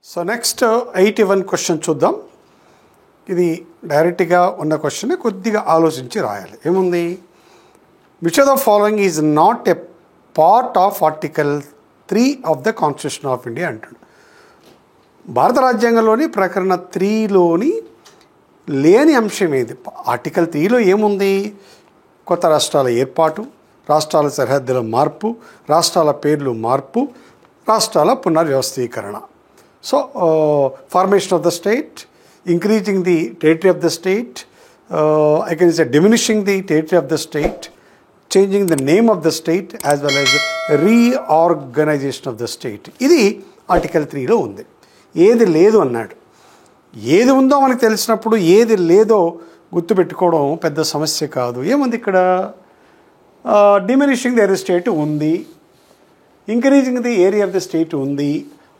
So next 81 question చూద్దాం. ఇది డైరెక్ట్గా ఉన్న క్వశ్చన్ కొద్దిగా ఆలోచించి రాయాలి. ఏముంది? Which of the following is not a part of article 3 of the constitution of India అంటాడు. భారత రాజ్యాంగంలోని ప్రకరణ 3లోని లేని అంశం ఏది? ఆర్టికల్ 3లో ఏముంది? కొత్త రాష్ట్రాల ఏర్పాటు, రాష్ట్రాల సరిహద్దుల మార్పు, రాష్ట్రాల పేర్లు మార్పు, రాష్ట్రాల పునర్వ్యవస్థీకరణ. So formation of the state, increasing the territory of the state, I can say diminishing the territory of the state, changing the name of the state as well as reorganization of the state. ఇది article 3లో ఉంది. ఏది లేదు అన్నాడు. ఏది ఉందో మనకు తెలిసినప్పుడు ఏది లేదో గుర్తుపెట్టుకోవడం పెద్ద సమస్య కాదు. ఏముంది ఇక్కడ? డిమినిషింగ్ ది ఏరియా స్టేట్ ఉంది, increasing the area of the state ఉంది,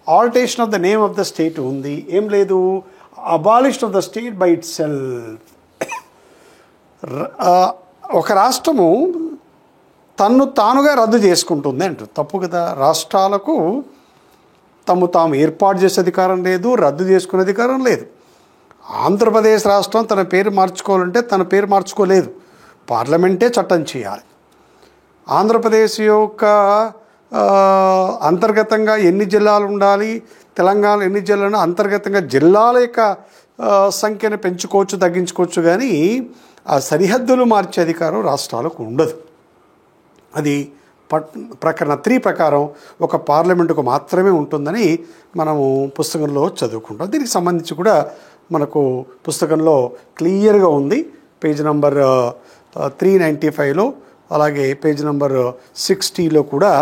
alteration of the name of the state ఉంది. ఏం లేదు? Abolition of the state by itself. ఒక రాష్ట్రము తన్ను తానుగా రద్దు చేసుకుంటుంది అంటారు. తప్పు కదా. రాష్ట్రాలకు తాము ఏర్పాటు చేసే అధికారం లేదు, రద్దు చేసుకునే అధికారం లేదు. ఆంధ్రప్రదేశ్ రాష్ట్రం తన పేరు మార్చుకోవాలంటే తన పేరు మార్చుకోలేదు, పార్లమెంటే చట్టం చేయాలి. ఆంధ్రప్రదేశ్ యొక్క అంతర్గతంగా ఎన్ని జిల్లాలు ఉండాలి, తెలంగాణ ఎన్ని జిల్లాలు, అంతర్గతంగా జిల్లాల యొక్క సంఖ్యను పెంచుకోవచ్చు, తగ్గించుకోవచ్చు, కానీ ఆ సరిహద్దులు మార్చే అధికారం రాష్ట్రాలకు ఉండదు. అది ప్రకరణ 3 ప్రకారం ఒక పార్లమెంటుకు మాత్రమే ఉంటుందని మనము పుస్తకంలో చదువుకుంటాం. దీనికి సంబంధించి కూడా మనకు పుస్తకంలో క్లియర్గా ఉంది. పేజ్ నెంబర్ 395లో, అలాగే పేజ్ నెంబర్ 60లో కూడా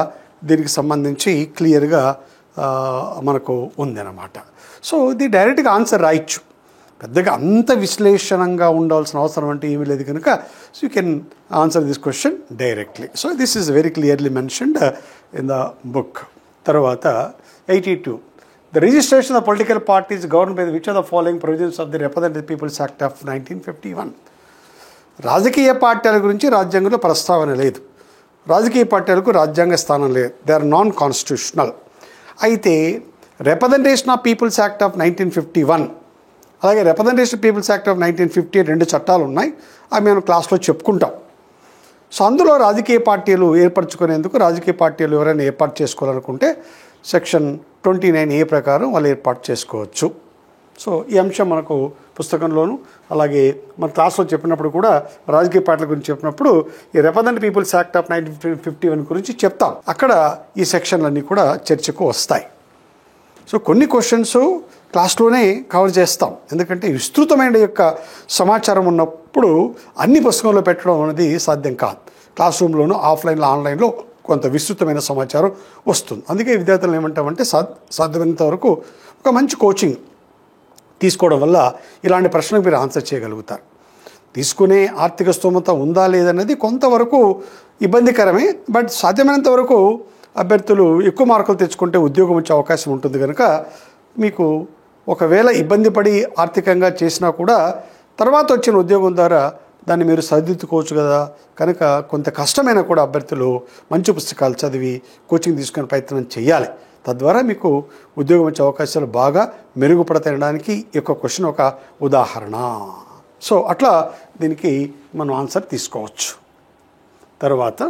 దీనికి సంబంధించి క్లియర్గా మనకు ఉందన్నమాట. సో ఇది డైరెక్ట్గా ఆన్సర్ రాయొచ్చు, పెద్దగా అంత విశ్లేషణంగా ఉండాల్సిన అవసరం అంటే ఏమీ లేదు కనుక so you can answer this question directly. So this is very clearly mentioned in the book. తర్వాత 82, the registration of political parties govern by which of the following provisions of the representative people's act of 1951. రాజకీయ పార్టీల గురించి రాజ్యాంగంలో ప్రస్తావన లేదు. రాజకీయ పార్టీలకు రాజ్యాంగ స్థానం లేదు, దే ఆర్ నాన్ కాన్స్టిట్యూషనల్. అయితే representation of people's act of 1951 అలాగే రిప్రజెంటేషన్ పీపుల్స్ యాక్ట్ ఆఫ్ 1950 2 చట్టాలు ఉన్నాయి. అవి మేము క్లాస్లో చెప్పుకుంటాం. సో అందులో రాజకీయ పార్టీలు ఏర్పరచుకునేందుకు రాజకీయ పార్టీలు ఎవరైనా ఏర్పాటు చేసుకోవాలనుకుంటే సెక్షన్ 29A ప్రకారం వాళ్ళు ఏర్పాటు చేసుకోవచ్చు. సో ఈ అంశం మనకు పుస్తకంలోను అలాగే మన క్లాస్లో చెప్పినప్పుడు కూడా రాజకీయ పార్టీల గురించి చెప్పినప్పుడు ఈ రిప్రజెంటేటివ్ పీపుల్స్ యాక్ట్ ఆఫ్ 1951 గురించి చెప్తాం. అక్కడ ఈ సెక్షన్లన్నీ కూడా చర్చకు వస్తాయి. సో కొన్ని క్వశ్చన్స్ క్లాస్లోనే కవర్ చేస్తాం, ఎందుకంటే విస్తృతమైన యొక్క సమాచారం ఉన్నప్పుడు అన్ని పుస్తకంలో పెట్టడం అనేది సాధ్యం కాదు. క్లాస్ రూమ్లోనూ ఆఫ్లైన్లో ఆన్లైన్లో కొంత విస్తృతమైన సమాచారం వస్తుంది. అందుకే విద్యార్థులను ఏమంటామంటే సాధ్యమైనంత వరకు ఒక మంచి కోచింగ్ తీసుకోవడం వల్ల ఇలాంటి ప్రశ్నలకు మీరు ఆన్సర్ చేయగలుగుతారు. తీసుకునే ఆర్థిక స్తోమత ఉందా లేదనేది కొంతవరకు ఇబ్బందికరమే, బట్ సాధ్యమైనంత వరకు అభ్యర్థులు ఎక్కువ మార్కులు తెచ్చుకుంటే ఉద్యోగం వచ్చే అవకాశం ఉంటుంది కనుక మీకు ఒకవేళ ఇబ్బంది పడి ఆర్థికంగా చేసినా కూడా తర్వాత వచ్చిన ఉద్యోగం ద్వారా దాన్ని మీరు సరిదిద్దుకోవచ్చు కదా. కనుక కొంత కష్టమైనా కూడా అభ్యర్థులు మంచి పుస్తకాలు చదివి కోచింగ్ తీసుకునే ప్రయత్నం చేయాలి. తద్వారా మీకు ఉద్యోగం వచ్చే అవకాశాలు బాగా మెరుగుపడతాయనడానికి ఈ యొక్క క్వశ్చన్ ఒక ఉదాహరణ. సో అట్లా దీనికి మనం ఆన్సర్ తీసుకోవచ్చు. తర్వాత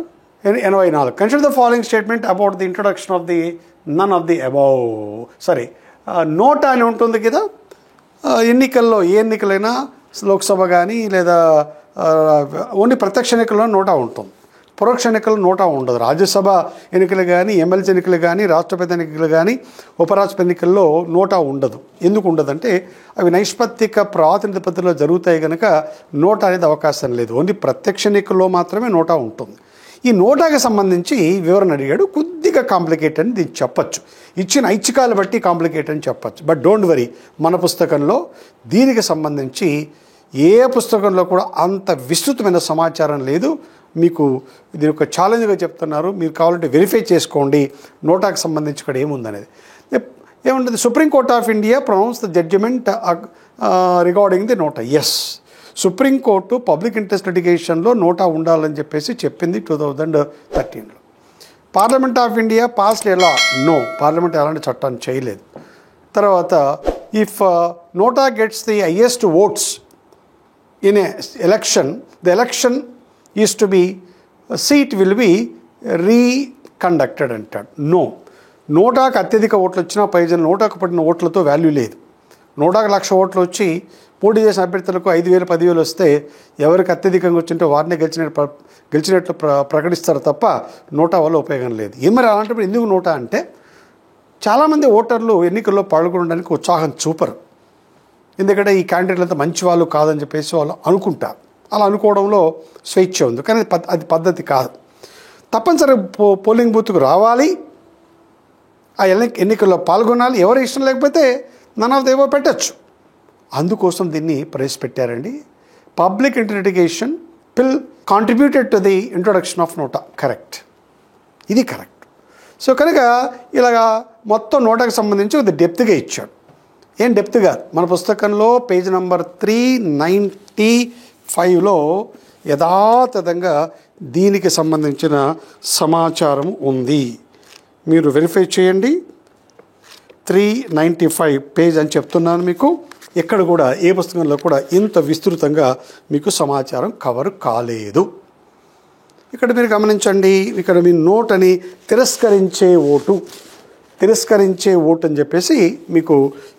84, consider the following statement about the introduction of the none of the above. సరే, నోటా అని ఉంటుంది కదా. ఎన్నికల్లో ఏ ఎన్నికలైనా లోక్సభ కానీ లేదా ఓన్లీ ప్రత్యక్ష ఎన్నికల్లో నోటా ఉంటుంది, పరోక్ష ఎన్నికల్లో నోటా ఉండదు. రాజ్యసభ ఎన్నికలు కానీ, ఎమ్మెల్సీ ఎన్నికలు కానీ, రాష్ట్రపతి ఎన్నికలు కానీ, ఉపరాష్ట్రపతి ఎన్నికల్లో నోటా ఉండదు. ఎందుకు ఉండదంటే అవి నైష్పత్తిక ప్రాతినిధ్య పద్ధతిలో జరుగుతాయి కనుక నోటా అనేది అవకాశం లేదు. ఓన్లీ ప్రత్యక్ష ఎన్నికల్లో మాత్రమే నోటా ఉంటుంది. ఈ నోటాకి సంబంధించి వివరణ అడిగాడు. కొద్దిగా కాంప్లికేట్ అని దీన్ని చెప్పచ్చు, ఇచ్చిన ఐచ్ఛికాలు బట్టి కాంప్లికేట్ అని చెప్పచ్చు. బట్ డోంట్ వరీ, మన పుస్తకంలో దీనికి సంబంధించి ఏ పుస్తకంలో కూడా అంత విస్తృతమైన సమాచారం లేదు. మీకు ఇది ఒక ఛాలెంజ్గా చెప్తున్నారు, మీరు కావాలంటే వెరిఫై చేసుకోండి నోటాకి సంబంధించి ఇక్కడ ఏముందనేది. ఏముంటుంది? Supreme court of India pronounce the judgement regarding the NOTA. Yes, supreme court public interest లిటిగేషన్లో నోటా ఉండాలని చెప్పేసి చెప్పింది 2013లో. పార్లమెంట్ ఆఫ్ ఇండియా పాస్డ్ ఎలా? నో, పార్లమెంట్ ఎలాంటి చట్టాన్ని చేయలేదు. తర్వాత if NOTA gets the highest votes in a election, the election is to be seat will be reconducted అంటాడు. నో, నోటాకు అత్యధిక ఓట్లు వచ్చినా ప్రయోజనం, నోటాకు పడిన ఓట్లతో వాల్యూ లేదు. నోటాకు 1,00,000 ఓట్లు వచ్చి పోటీ చేసిన అభ్యర్థులకు 5,000 10,000 వస్తే ఎవరికి అత్యధికంగా వచ్చింటే వారినే గెలిచినట్లు ప్రకటిస్తారు తప్ప నోటా వల్ల ఉపయోగం లేదు. మరి అలాంటప్పుడు ఎందుకు నోటా అంటే, చాలామంది ఓటర్లు ఎన్నికల్లో పాల్గొనడానికి ఉత్సాహం చూపరు. ఎందుకంటే ఈ క్యాండిడేట్లు అంతా మంచి వాళ్ళు కాదని చెప్పేసి వాళ్ళు అనుకుంటారు. అలా అనుకోవడంలో స్వేచ్ఛ ఉంది, కానీ అది పద్ధతి కాదు. తప్పనిసరిగా పోలింగ్ బూత్కు రావాలి, ఆ ఎన్నికల్లో పాల్గొనాలి. ఎవరి ఇష్టం లేకపోతే నన్ ఆఫ్ దేవో పెట్టచ్చు. అందుకోసం దీన్ని ప్రవేశపెట్టారండి. Public interest litigation bill contributed to the introduction of NOTA. Correct, ఇది కరెక్ట్. సో కనుక ఇలాగా మొత్తం నోటాకు సంబంధించి కొద్ది డెప్త్గా ఇచ్చాడు. ఏం డెప్త్ కాదు, మన పుస్తకంలో పేజ్ నెంబర్ 395లో యథాతథంగా దీనికి సంబంధించిన సమాచారం ఉంది. మీరు వెరిఫై చేయండి. 395 పేజ్ అని చెప్తున్నాను మీకు. ఎక్కడ కూడా ఏ పుస్తకంలో కూడా ఇంత విస్తృతంగా మీకు సమాచారం కవర్ కాలేదు. ఇక్కడ మీరు గమనించండి, ఇక్కడ మీ నోట్ అని తిరస్కరించే ఓటు అని చెప్పేసి మీకు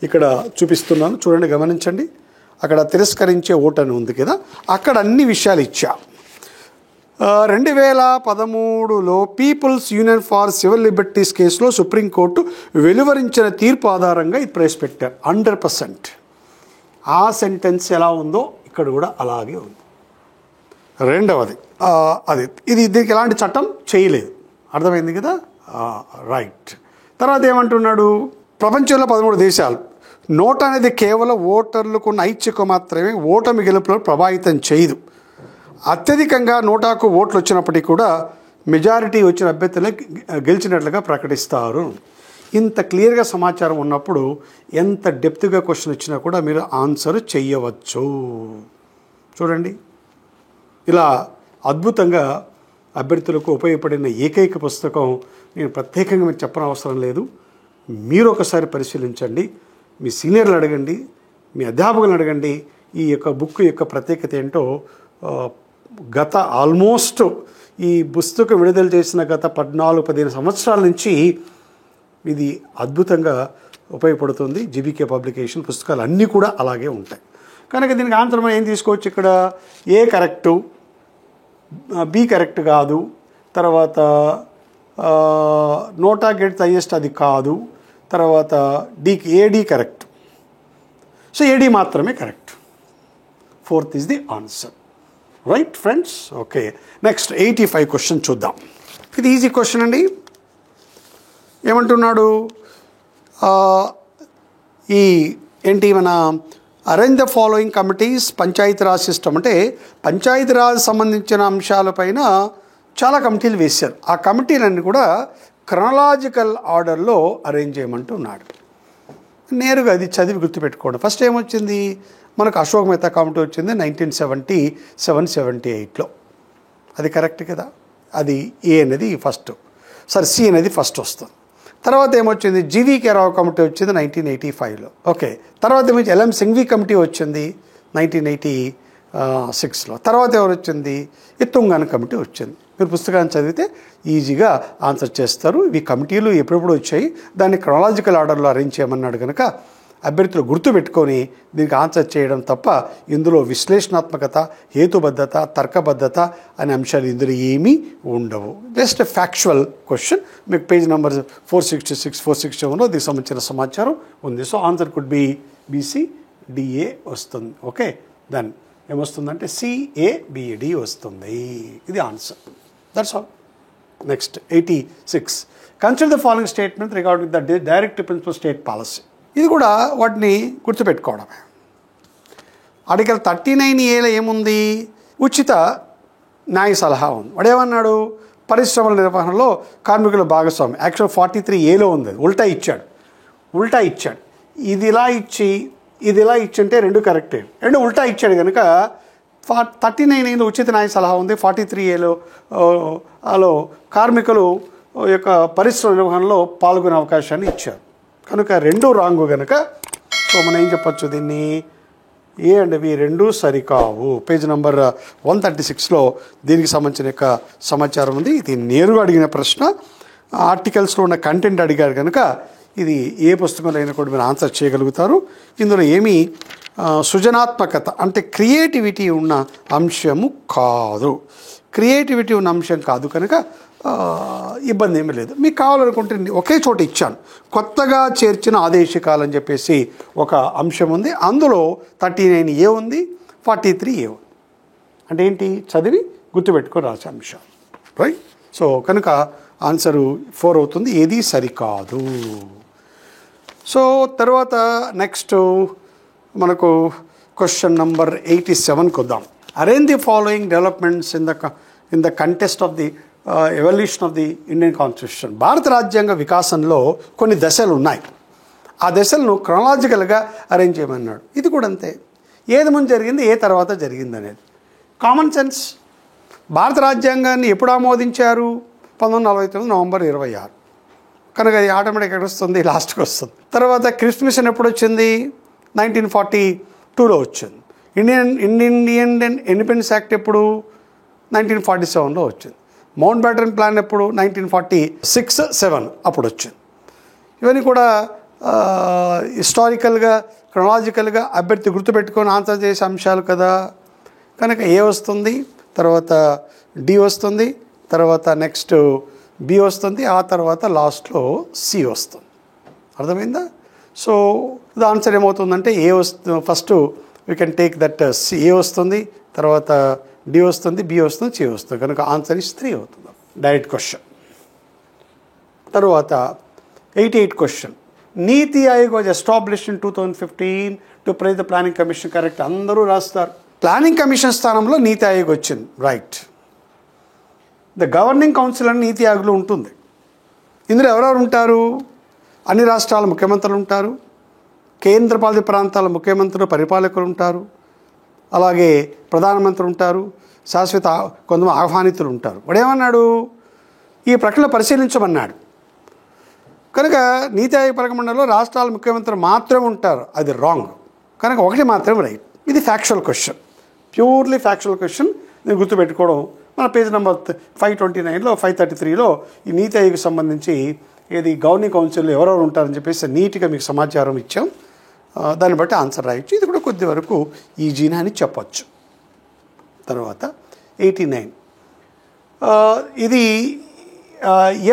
ఇక్కడ చూపిస్తున్నాను. చూడండి, గమనించండి. అక్కడ తిరస్కరించే ఓటు అని ఉంది కదా, అక్కడ అన్ని విషయాలు ఇచ్చా. 2013లో people's union for civil liberties కేసులో సుప్రీంకోర్టు వెలువరించిన తీర్పు ఆధారంగా ఇది ప్రవేశపెట్టారు. 100%. ఆ సెంటెన్స్ ఎలా ఉందో ఇక్కడ కూడా అలాగే ఉంది. రెండవది దీనికి ఎలాంటి చట్టం చేయలేదు. అర్థమైంది కదా, రైట్. తర్వాత ఏమంటున్నాడు, ప్రపంచంలో 13 దేశాలు నోట్ అనేది కేవలం ఓటర్లకు ఉన్న ఐచ్ఛిక మాత్రమే, ఓటమి గెలుపులో ప్రభావితం చేయదు. అత్యధికంగా నోటాకు ఓట్లు వచ్చినప్పటికీ కూడా మెజారిటీ వచ్చిన అభ్యర్థులే గెలిచినట్లుగా ప్రకటిస్తారు. ఇంత క్లియర్గా సమాచారం ఉన్నప్పుడు ఎంత డెప్త్గా క్వశ్చన్ వచ్చినా కూడా మీరు ఆన్సర్ చెయ్యవచ్చు. చూడండి, ఇలా అద్భుతంగా అభ్యర్థులకు ఉపయోగపడిన ఏకైక పుస్తకం నేను ప్రత్యేకంగా మీకు చెప్పనవసరం లేదు. మీరు ఒకసారి పరిశీలించండి, మీ సీనియర్లు అడగండి, మీ అధ్యాపకులను అడగండి. ఈ యొక్క బుక్ యొక్క ప్రత్యేకత ఏంటో గత ఆల్మోస్ట్ ఈ పుస్తకం విడుదల చేసిన గత 14-15 సంవత్సరాల నుంచి ఇది అద్భుతంగా ఉపయోగపడుతుంది. జీబీకే పబ్లికేషన్ పుస్తకాలు అన్నీ కూడా అలాగే ఉంటాయి. కనుక దీనికి ఆన్సర్ మనం ఏం తీసుకోవచ్చు, ఇక్కడ ఏ కరెక్టు, బి కరెక్ట్ కాదు, తర్వాత నోటా గెట్ హైయెస్ట్ అది కాదు, తర్వాత ఏడి కరెక్ట్. సో ఏడి మాత్రమే correct. 4th is the answer. Right friends, okay. Next 85 question చూద్దాం. ఇది ఈజీ క్వశ్చన్ అండి. ఏమంటున్నాడు, మన arrange the following committees Panchayati Raj system, అంటే పంచాయతీరాజ్ సంబంధించిన అంశాలపైన చాలా కమిటీలు వేశారు. ఆ కమిటీలన్నీ కూడా క్రొనాలజికల్ ఆర్డర్లో అరేంజ్ చేయమంటున్నాడు. నేరుగా అది చదివి గుర్తుపెట్టుకోండి. ఫస్ట్ ఏమొచ్చింది మనకు, అశోక్ మెహతా కమిటీ వచ్చింది 1977-78లో. అది కరెక్ట్ కదా, అది ఏ అనేది ఫస్ట్, సి అనేది ఫస్ట్ వస్తుంది. తర్వాత ఏమొచ్చింది, జీవీకే రావు కమిటీ వచ్చింది 1985లో. ఓకే. తర్వాత ఏమొచ్చి ఎల్ఎం సింఘ్వి కమిటీ వచ్చింది 1986లో. తర్వాత ఎవరు వచ్చింది, తుంగన్ కమిటీ వచ్చింది. మీరు పుస్తకాన్ని చదివితే ఈజీగా ఆన్సర్ చేస్తారు. ఇవి కమిటీలు ఎప్పుడెప్పుడు వచ్చాయి, దాన్ని క్రొనాలజికల్ ఆర్డర్లో అరేంజ్ చేయమన్నాడు కనుక అభ్యర్థులు గుర్తుపెట్టుకొని దీనికి ఆన్సర్ చేయడం తప్ప ఇందులో విశ్లేషణాత్మకత, హేతుబద్ధత, తర్కబద్ధత అనే అంశాలు ఇందులో ఏమీ ఉండవు. Just factual question. మీకు పేజ్ నెంబర్ 466, 467లో దీనికి సంబంధించిన సమాచారం ఉంది. So answer could be BCDA వస్తుంది. ఓకే, దెన్ ఏమొస్తుందంటే CABD వస్తుంది. ఇది answer. That's all. Next 86. Consider the following statement regarding the direct principle state policy. ఇది కూడా వాటిని గుర్తుపెట్టుకోవడమే. ఆర్టికల్ 39A ఏముంది, ఉచిత న్యాయ సలహా ఉంది. వాడు ఏమన్నాడు, పరిశ్రమల నిర్వహణలో కార్మికుల భాగస్వామి. యాక్చువల్ 43Aలో ఉంది, ఉల్టా ఇచ్చాడు. ఇది ఇలా ఇచ్చి అంటే రెండు కరెక్టే, రెండు ఉల్టా ఇచ్చాడు కనుక 39A ఉచిత న్యాయ సలహా ఉంది. 43Aలో కార్మికులు యొక్క పరిశ్రమ నిర్వహణలో పాల్గొనే అవకాశాన్ని ఇచ్చారు. కనుక రెండు రాంగు కనుక సో మనం ఏం చెప్పచ్చు దీన్ని ఏ అండ్ బి రెండు సరికావు. పేజ్ నెంబర్ 136లో దీనికి సంబంధించిన యొక్క సమాచారం ఉంది. ఇది నేరుగా అడిగిన ప్రశ్న, ఆర్టికల్స్లో ఉన్న కంటెంట్ అడిగారు కనుక ఇది ఏ పుస్తకంలో అయినా కూడా మీరు ఆన్సర్ చేయగలుగుతారు. ఇందులో ఏమీ సృజనాత్మకత అంటే క్రియేటివిటీ ఉన్న అంశము కాదు. క్రియేటివిటీ ఉన్న అంశం కాదు కనుక ఇబ్బంది ఏమీ లేదు. మీకు కావాలనుకుంటే ఒకే చోట ఇచ్చాను, కొత్తగా చేర్చిన ఆదేశికాలని చెప్పేసి ఒక అంశం ఉంది. అందులో 39A ఉంది, 43A ఉంది. అంటే ఏంటి, చదివి గుర్తుపెట్టుకొని రాసే అంశం, రైట్. సో కనుక ఆన్సరు 4 అవుతుంది, ఏది సరికాదు. సో తర్వాత నెక్స్ట్ మనకు క్వశ్చన్ నెంబర్ 87కి వద్దాం. Arrange the following developments in the contest of the evolution of the Indian constitution. భారత రాజ్యాంగ వికాసంలో కొన్ని దశలు ఉన్నాయి. ఆ దశలను క్రొనాలజికల్గా అరేంజ్ చేయమన్నాడు. ఇది కూడా అంతే, ఏది ముందు జరిగింది ఏ తర్వాత జరిగింది అనేది కామన్ సెన్స్. భారత రాజ్యాంగాన్ని ఎప్పుడు ఆమోదించారు? 1949 నవంబర్ 26. కనుక అది ఆటోమేటిక్ ఎక్కడ వస్తుంది, లాస్ట్కి వస్తుంది. తర్వాత క్రిప్స్ మిషన్ ఎప్పుడు వచ్చింది? 1942లో వచ్చింది. ఇండియన్ ఇండిపెండెన్స్ యాక్ట్ ఎప్పుడు? 1947లో వచ్చింది. మౌంట్ బ్యాటన్ ప్లాన్ ఎప్పుడు? 1946-7 అప్పుడు వచ్చింది. ఇవన్నీ కూడా హిస్టారికల్గా క్రొనాలజికల్గా అభ్యర్థి గుర్తుపెట్టుకొని ఆన్సర్ చేసే అంశాలు కదా. కనుక ఏ వస్తుంది, తర్వాత డి వస్తుంది, తర్వాత నెక్స్ట్ బి వస్తుంది, ఆ తర్వాత లాస్ట్లో సి వస్తుంది. అర్థమైందా? సో ద ఆన్సర్ ఏమవుతుందంటే ఏ వస్తుంది. First we can take that C, A వస్తుంది, తర్వాత డి వస్తుంది, బి వస్తుంది, సి వస్తుంది. కనుక ఆన్సర్ ఇస్ 3 అవుతుంది. Direct question. తర్వాత 88 question. NITI Aayog was established in 2015 to replace the planning commission. Correct, అందరూ రాస్తారు. ప్లానింగ్ కమిషన్ స్థానంలో నీతి ఆయోగ్ వచ్చింది, రైట్. ద గవర్నింగ్ కౌన్సిల్ అని నీతి ఆయోగ్లో ఉంటుంది. ఇందులో ఎవరెవరు ఉంటారు? అన్ని రాష్ట్రాల ముఖ్యమంత్రులు ఉంటారు, కేంద్రపాలిత ప్రాంతాల ముఖ్యమంత్రులు పరిపాలకులు ఉంటారు, అలాగే ప్రధానమంత్రి ఉంటారు, శాశ్వత కొంతమంది ఆహ్వానితులు ఉంటారు. వాడు ఏమన్నాడు? ఈ ప్రక్రియ పరిశీలించమన్నాడు. కనుక నీతి ఆయోగ్ పలకమండలిలో రాష్ట్రాల ముఖ్యమంత్రులు మాత్రమే ఉంటారు. అది రాంగ్. కనుక ఒకటి మాత్రమే రైట్. ఇది factual question, purely factual question. నేను గుర్తుపెట్టుకోవడం మన పేజ్ నెంబర్ 529లో 533లో ఈ నీతి ఆయోగ్కి సంబంధించి ఇది గవర్నింగ్ కౌన్సిల్లో ఎవరెవరు ఉంటారని చెప్పేసి నీట్గా మీకు సమాచారం ఇచ్చాం. దాన్ని బట్టి ఆన్సర్ రాయొచ్చు. ఇది కూడా కొద్ది వరకు ఈజీనా అని చెప్పచ్చు. తర్వాత 89 ఇది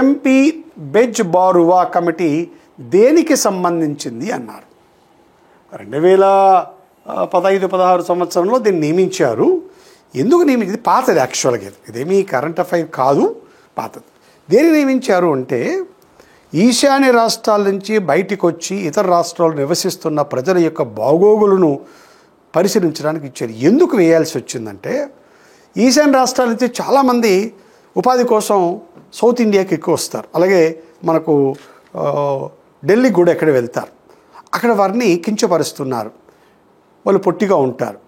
ఎంపీ బెజ్ బారువా కమిటీ దేనికి సంబంధించింది అన్నారు. 2015-16 సంవత్సరంలో దీన్ని నియమించారు. ఎందుకు నియమించి? ఇది పాతది యాక్చువల్గా, ఇదేమీ కరెంట్ అఫైర్ కాదు, పాతది. దేని నియమించారు అంటే ఈశాన్య రాష్ట్రాల నుంచి బయటికి వచ్చి ఇతర రాష్ట్రాల్లో నివసిస్తున్న ప్రజల యొక్క బాగోగులను పరిశీలించడానికి ఇచ్చారు. ఎందుకు వేయాల్సి వచ్చిందంటే ఈశాన్య రాష్ట్రాల నుంచి చాలామంది ఉపాధి కోసం సౌత్ ఇండియాకి ఎక్కువ వస్తారు, అలాగే మనకు ఢిల్లీకి కూడా ఎక్కడ వెళ్తారు. అక్కడ వారిని కించపరుస్తున్నారు. వాళ్ళు పొట్టిగా ఉంటారు,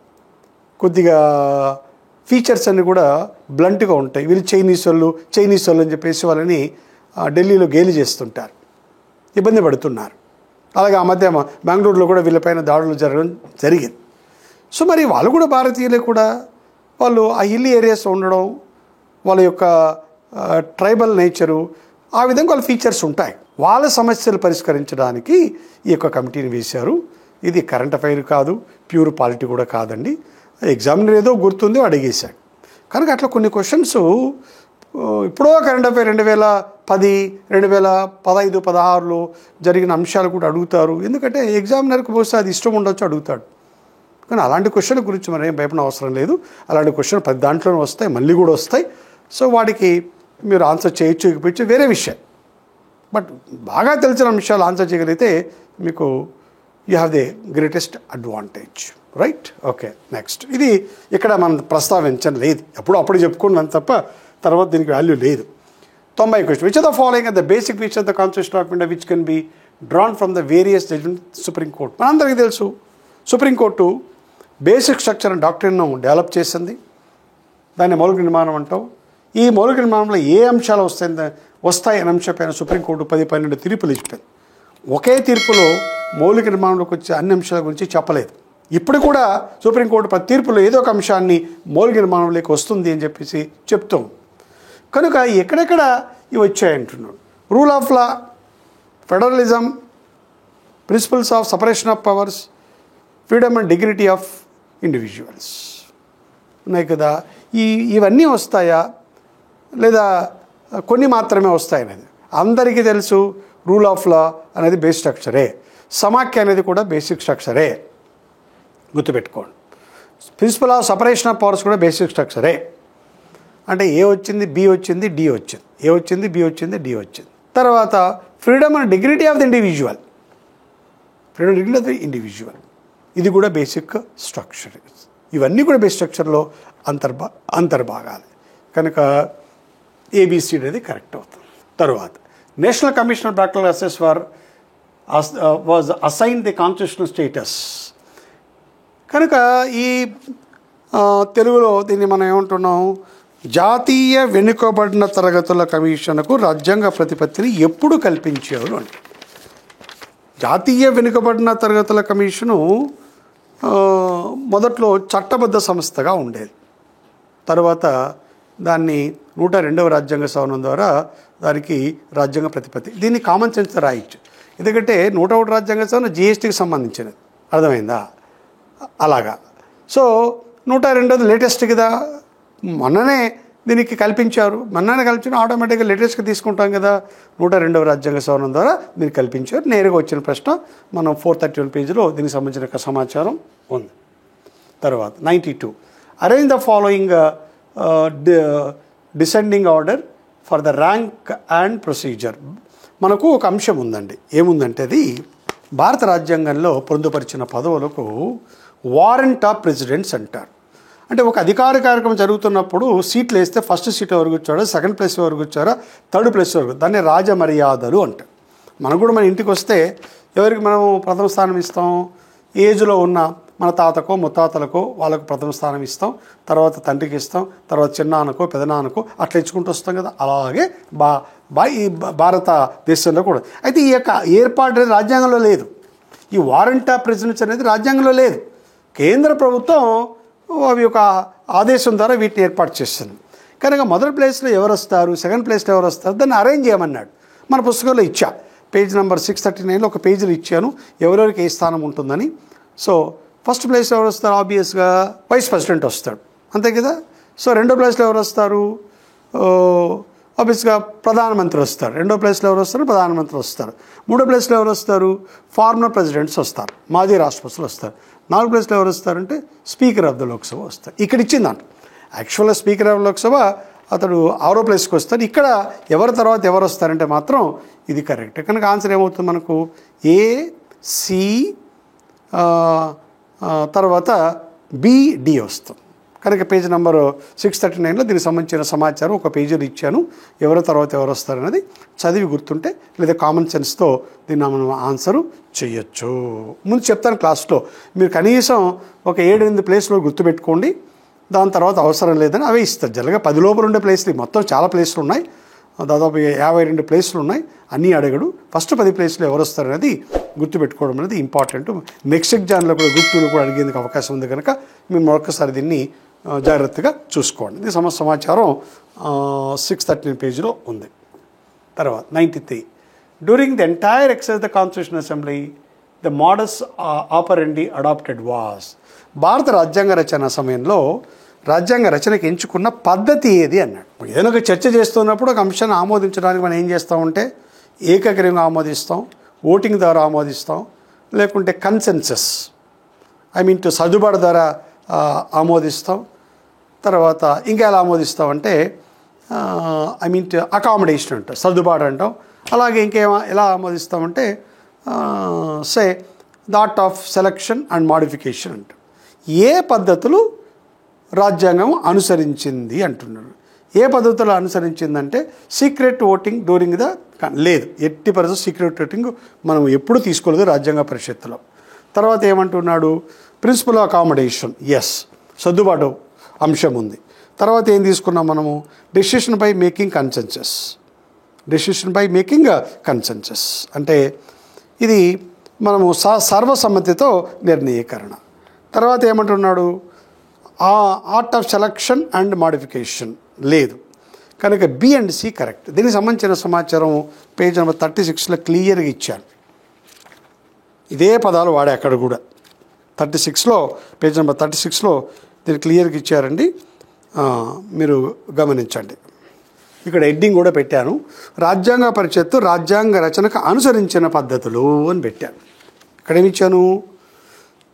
కొద్దిగా ఫీచర్స్ అన్నీ కూడా బ్లంట్గా ఉంటాయి. వీళ్ళు చైనీస్ వాళ్ళు అని చెప్పేసి వాళ్ళని ఢిల్లీలో గేలి చేస్తుంటారు, ఇబ్బంది పడుతున్నారు. అలాగే ఆ మధ్య బెంగళూరులో కూడా వీళ్ళపైన దాడులు జరిగింది. సో మరి వాళ్ళు కూడా భారతీయులే కూడా, వాళ్ళు ఆ హిల్లీ ఏరియాస్ ఉండడం, వాళ్ళ యొక్క ట్రైబల్ నేచరు, ఆ విధంగా వాళ్ళ ఫీచర్స్ ఉంటాయి. వాళ్ళ సమస్యలు పరిష్కరించడానికి ఈ యొక్క కమిటీని వేశారు. ఇది కరెంట్ అఫైర్ కాదు, ప్యూర్ పాలిటీ కూడా కాదండి. ఎగ్జామినర్ ఏదో గుర్తుంది అడిగేశాడు. కనుక అట్లా కొన్ని క్వశ్చన్స్ ఇప్పుడో కరెంట్ అఫైర్ 2010, 2015, 16లో జరిగిన అంశాలు కూడా అడుగుతారు. ఎందుకంటే ఎగ్జామినర్కి బహుశా అది ఇష్టం ఉండొచ్చు, అడుగుతాడు. కానీ అలాంటి క్వశ్చన్ గురించి మనం ఏం భయపడిన అవసరం లేదు. అలాంటి క్వశ్చన్ 10 దాంట్లోనే వస్తాయి, మళ్ళీ కూడా వస్తాయి. సో వాటికి మీరు ఆన్సర్ చేయొచ్చు, ఇకపోవచ్చు, వేరే విషయం. బట్ బాగా తెలిసిన అంశాలు ఆన్సర్ చేయగలిగితే మీకు you have the greatest advantage, right. Okay, next. ఇది ఇక్కడ మనం ప్రస్తావించడం లేదు, అప్పుడు చెప్పుకున్నాను తప్ప తర్వాత దీనికి వాల్యూ లేదు. 90 question. Which are the following are the basic feature of the constitution of India which can be drawn from the various judgement supreme court. మనందరికీ తెలుసు సుప్రీంకోర్టు బేసిక్ స్ట్రక్చర్ అండ్ డాక్ట్రిన్ను డెవలప్ చేసింది. దాన్ని మౌలిక నిర్మాణం అంటాం. ఈ మౌలిక నిర్మాణంలో ఏ అంశాలు వస్తాయి అనే అంశంపైన సుప్రీంకోర్టు 10-12 తీర్పులు ఇచ్చింది. ఒకే తీర్పులో మౌలిక నిర్మాణంలోకి వచ్చే అన్ని అంశాల గురించి చెప్పలేదు. ఇప్పుడు కూడా సుప్రీంకోర్టు ప్రతి తీర్పులో ఏదో ఒక అంశాన్ని మౌలిక నిర్మాణంలోకి వస్తుంది అని చెప్పేసి చెప్తాం. కనుక ఎక్కడెక్కడ ఇవి వచ్చాయంటున్నాడు. Rule of law, federalism, principles of separation of powers, freedom and dignity of individuals ఉన్నాయి కదా. ఇవన్నీ వస్తాయా లేదా కొన్ని మాత్రమే వస్తాయనేది అందరికీ తెలుసు. రూల్ ఆఫ్ లా అనేది బేస్ స్ట్రక్చరే, సమాఖ్య అనేది కూడా బేసిక్ స్ట్రక్చరే, గుర్తుపెట్టుకోండి. Principle of separation of powers కూడా బేసిక్ స్ట్రక్చరే. అంటే ఏ వచ్చింది, బి వచ్చింది, డి వచ్చింది, ఏ వచ్చింది, బి వచ్చింది, డి వచ్చింది. తర్వాత freedom and dignity of the individual, freedom dignity of the individual, ఇది కూడా బేసిక్ స్ట్రక్చర్. ఇవన్నీ కూడా బేసిక్ స్ట్రక్చర్లో అంతర్భాగాలు. కనుక ఏబిసి అనేది కరెక్ట్ అవుతుంది. తర్వాత national commission of backward classes was assign the constitutional status. కనుక ఈ తెలుగులో దీన్ని మనం ఏమంటున్నాం, జాతీయ వెనుకబడిన తరగతుల కమిషన్కు రాజ్యాంగ ప్రతిపత్తిని ఎప్పుడు కల్పించారు అంటే, జాతీయ వెనుకబడిన తరగతుల కమిషను మొదట్లో చట్టబద్ధ సంస్థగా ఉండేది. తర్వాత దాన్ని 102వ రాజ్యాంగ సవరణ ద్వారా దానికి రాజ్యాంగ ప్రతిపత్తి, దీన్ని కామన్ సెన్స్ రాయొచ్చు. ఎందుకంటే 101 రాజ్యాంగ సవరణ జిఎస్టీకి సంబంధించినది, అర్థమైందా? అలాగా. సో 102ది లేటెస్ట్ కదా, మొన్ననే దీనికి కల్పించారు. మొన్ననే కల్పించిన ఆటోమేటిక్గా లేటెస్ట్గా తీసుకుంటాం కదా. 102వ రాజ్యాంగ సవరణ ద్వారా దీన్ని కల్పించారు. నేరుగా వచ్చిన ప్రశ్న మనం 431 పేజీలో దీనికి సంబంధించిన సమాచారం ఉంది. తర్వాత 92 arrange the following descending order for the rank and procedure. మనకు ఒక అంశం ఉందండి. ఏముందంటే అది భారత రాజ్యాంగంలో పొందుపరిచిన పదవులకు వారెంట్ ఆఫ్ ప్రెసిడెంట్స్ అంటారు. అంటే ఒక అధికార కార్యక్రమం జరుగుతున్నప్పుడు సీట్లు వేస్తే ఫస్ట్ సీట్ ఎవరు కూర్చోడో, సెకండ్ ప్లేస్ ఎవరు కూర్చోరో, థర్డ్ ప్లేస్ ఎవరు, దాన్ని రాజమర్యాదలు అంటారు. మనకు కూడా మన ఇంటికి వస్తే ఎవరికి మనం ప్రథమ స్థానం ఇస్తాం? ఏజ్లో ఉన్న మన తాతకో ముత్తాతలకో వాళ్ళకు ప్రథమ స్థానం ఇస్తాం, తర్వాత తండ్రికి ఇస్తాం, తర్వాత చిన్నాన్నకో పెదనాన్నకో అట్లా ఇచ్చుకుంటూ వస్తాం కదా. అలాగే ఈ భారతదేశంలో కూడా. అయితే ఈ యొక్క ఏర్పాటు రాజ్యాంగంలో లేదు. ఈ వారెంట్ ఆఫ్ ప్రెసిడెంట్స్ అనేది రాజ్యాంగంలో లేదు. కేంద్ర ప్రభుత్వం అవి ఒక ఆదేశం ద్వారా వీటిని ఏర్పాటు చేస్తుంది. కనుక మొదటి ప్లేస్లో ఎవరు వస్తారు, సెకండ్ ప్లేస్లో ఎవరు వస్తారు, దాన్ని అరేంజ్ చేయమన్నాడు. మన పుస్తకంలో ఇచ్చా, పేజ్ నెంబర్ 639లో ఒక పేజీలు ఇచ్చాను ఎవరెవరికి ఏ స్థానం ఉంటుందని. సో ఫస్ట్ ప్లేస్లో ఎవరు వస్తారు? ఆబ్వియస్గా వైస్ ప్రెసిడెంట్ వస్తాడు, అంతే కదా. సో రెండో ప్లేస్లో ఎవరు వస్తారు? ఆబ్వియస్గా ప్రధానమంత్రి వస్తారు. రెండో ప్లేస్లో ఎవరు వస్తారు? ప్రధానమంత్రి వస్తారు. మూడో ప్లేస్లో ఎవరు వస్తారు? ఫార్మర్ ప్రెసిడెంట్స్ వస్తారు, మాజీ రాష్ట్రపతులు వస్తారు. నాలుగు ప్లేస్లో ఎవరు వస్తారంటే స్పీకర్ ఆఫ్ ద లోక్సభ వస్తారు. ఇక్కడ ఇచ్చిందంట. యాక్చువల్గా స్పీకర్ ఆఫ్ లోక్సభ అతడు 6వ ప్లేస్కి వస్తారు. ఇక్కడ ఎవరి తర్వాత ఎవరు వస్తారంటే మాత్రం ఇది కరెక్ట్. కనుక ఆన్సర్ ఏమవుతుంది మనకు? ఏ, సి, తర్వాత బి, డి వస్తుంది. కనుక పేజ్ నెంబర్ 639లో దీనికి సంబంధించిన సమాచారం ఒక పేజీలో ఇచ్చాను. ఎవరి తర్వాత ఎవరు వస్తారనేది చదివి గుర్తుంటే లేదా కామన్ సెన్స్తో దీన్ని మనం ఆన్సరు చేయొచ్చు. ముందు చెప్తాను క్లాస్లో, మీరు కనీసం ఒక 7-8 ప్లేస్లో గుర్తుపెట్టుకోండి. దాని తర్వాత అవసరం లేదని అవే ఇస్తారు. జనరల్గా 10 లోపల ఉండే ప్లేస్లు, మొత్తం చాలా ప్లేస్లు ఉన్నాయి, దాదాపు 52 ప్లేస్లు ఉన్నాయి. అన్నీ అడగడు. ఫస్ట్ 10 ప్లేస్లో ఎవరు వస్తారనేది గుర్తుపెట్టుకోవడం అనేది ఇంపార్టెంట్. నెక్స్ట్ ఎగ్జామ్లో కూడా గ్రూప్ 2లో కూడా అడిగేందుకు అవకాశం ఉంది కనుక మేము మరొకసారి దీన్ని జాగ్రత్తగా చూసుకోండి. ఇది సమాచారం 613 పేజీలో ఉంది. తర్వాత 93 during the entire exercise the constitution assembly the modus operandi adopted was. భారత రాజ్యాంగ రచన సమయంలో రాజ్యాంగ రచనకి ఎంచుకున్న పద్ధతి ఏది అన్నాడు. ఏదైనా ఒక చర్చ చేస్తున్నప్పుడు ఒక అంశాన్ని ఆమోదించడానికి మనం ఏం చేస్తామంటే ఏకగ్రీవంగా ఆమోదిస్తాం, ఓటింగ్ ద్వారా ఆమోదిస్తాం, లేకుంటే కన్సెన్సస్ సర్దుబాటు ద్వారా ఆమోదిస్తాం. తర్వాత ఇంకా ఎలా ఆమోదిస్తామంటే అకామిడేషన్ అంటాం, సర్దుబాటు అంటాం. అలాగే ఎలా ఆమోదిస్తామంటే say the art of selection and modification అంటాం. ఏ పద్ధతులు రాజ్యాంగం అనుసరించింది అంటున్నారు. ఏ పద్ధతులు అనుసరించిందంటే సీక్రెట్ ఓటింగ్ డ్యూరింగ్ ద లేదు, ఎట్టి పరిస్థితుల్లో సీక్రెట్ ఓటింగ్ మనం ఎప్పుడు తీసుకోలేదు రాజ్యాంగ పరిషత్తులో. తర్వాత ఏమంటున్నాడు? ప్రిన్సిపల్ ఆఫ్ అకామిడేషన్, ఎస్, సర్దుబాటు అంశం ఉంది. తర్వాత ఏం తీసుకున్నాం మనము? Decision by making consensus. Decision by making consensus అంటే ఇది మనము సర్వసమ్మతితో నిర్ణయీకరణ. తర్వాత ఏమంటున్నాడు, art of selection and modification లేదు కనుక బి అండ్ సి కరెక్ట్. దీనికి సంబంధించిన సమాచారం పేజ్ నెంబర్ 36లో క్లియర్గా ఇచ్చాను. ఇదే పదాలు వాడే అక్కడ కూడా 36లో పేజ్ నెంబర్ 36లో దీన్ని క్లియర్గా ఇచ్చారండి, మీరు గమనించండి. ఇక్కడ హెడ్డింగ్ కూడా పెట్టాను, రాజ్యాంగ పరిషత్తు రాజ్యాంగ రచనకు అనుసరించిన పద్ధతులు అని పెట్టాను. ఇక్కడ ఏమి ఇచ్చాను,